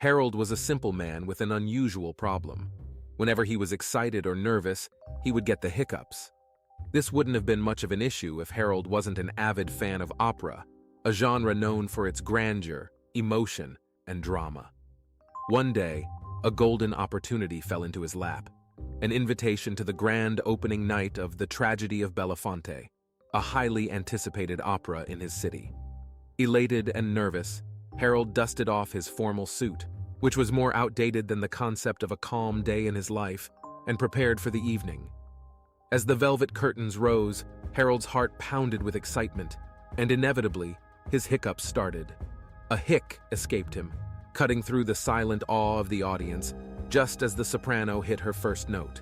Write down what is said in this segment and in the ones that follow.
Harold was a simple man with an unusual problem. Whenever he was excited or nervous, he would get the hiccups. This wouldn't have been much of an issue if Harold wasn't an avid fan of opera, a genre known for its grandeur, emotion, and drama. One day, a golden opportunity fell into his lap, an invitation to the grand opening night of The Tragedy of Belafonte, a highly anticipated opera in his city. Elated and nervous, Harold dusted off his formal suit, which was more outdated than the concept of a calm day in his life, and prepared for the evening. As the velvet curtains rose, Harold's heart pounded with excitement, and inevitably, his hiccups started. A hic escaped him, cutting through the silent awe of the audience, just as the soprano hit her first note.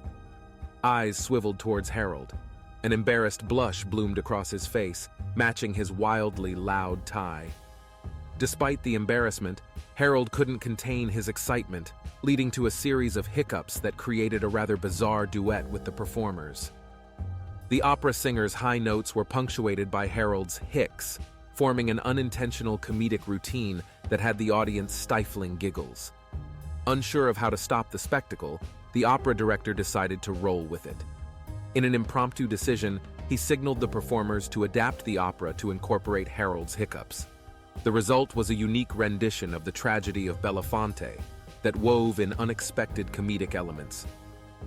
Eyes swiveled towards Harold. An embarrassed blush bloomed across his face, matching his wildly loud tie. Despite the embarrassment, Harold couldn't contain his excitement, leading to a series of hiccups that created a rather bizarre duet with the performers. The opera singer's high notes were punctuated by Harold's hicks, forming an unintentional comedic routine that had the audience stifling giggles. Unsure of how to stop the spectacle, the opera director decided to roll with it. In an impromptu decision, he signaled the performers to adapt the opera to incorporate Harold's hiccups. The result was a unique rendition of The Tragedy of Belafonte that wove in unexpected comedic elements.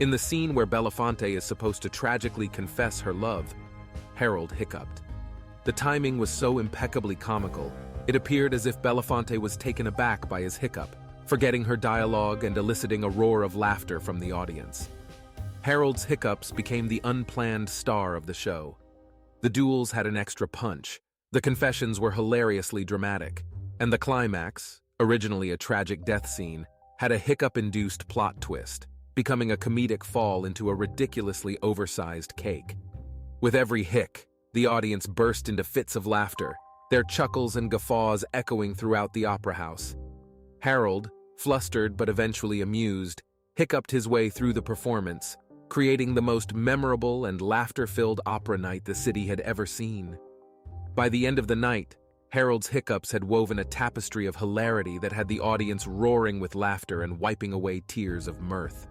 In the scene where Belafonte is supposed to tragically confess her love, Harold hiccuped. The timing was so impeccably comical, it appeared as if Belafonte was taken aback by his hiccup, forgetting her dialogue and eliciting a roar of laughter from the audience. Harold's hiccups became the unplanned star of the show. The duels had an extra punch, the confessions were hilariously dramatic, and the climax, originally a tragic death scene, had a hiccup-induced plot twist, becoming a comedic fall into a ridiculously oversized cake. With every hic, the audience burst into fits of laughter, their chuckles and guffaws echoing throughout the opera house. Harold, flustered but eventually amused, hiccuped his way through the performance, creating the most memorable and laughter-filled opera night the city had ever seen. By the end of the night, Harold's hiccups had woven a tapestry of hilarity that had the audience roaring with laughter and wiping away tears of mirth.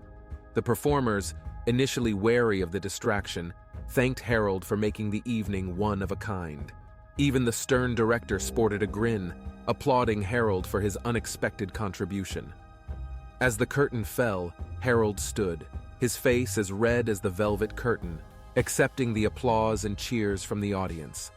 The performers, initially wary of the distraction, thanked Harold for making the evening one of a kind. Even the stern director sported a grin, applauding Harold for his unexpected contribution. As the curtain fell, Harold stood, his face as red as the velvet curtain, accepting the applause and cheers from the audience.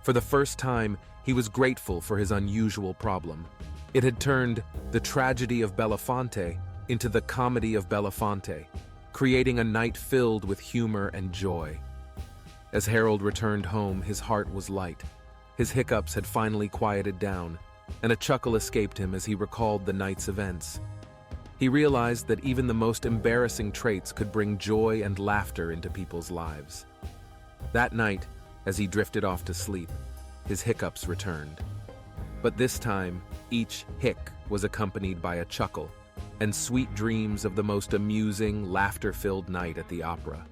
For the first time, he was grateful for his unusual problem. It had turned The Tragedy of Belafonte into The Comedy of Belafonte, creating a night filled with humor and joy. As Harold returned home, his heart was light. His hiccups had finally quieted down, and a chuckle escaped him as he recalled the night's events. He realized that even the most embarrassing traits could bring joy and laughter into people's lives. That night, as he drifted off to sleep, his hiccups returned. But this time, each hic was accompanied by a chuckle and sweet dreams of the most amusing, laughter-filled night at the opera.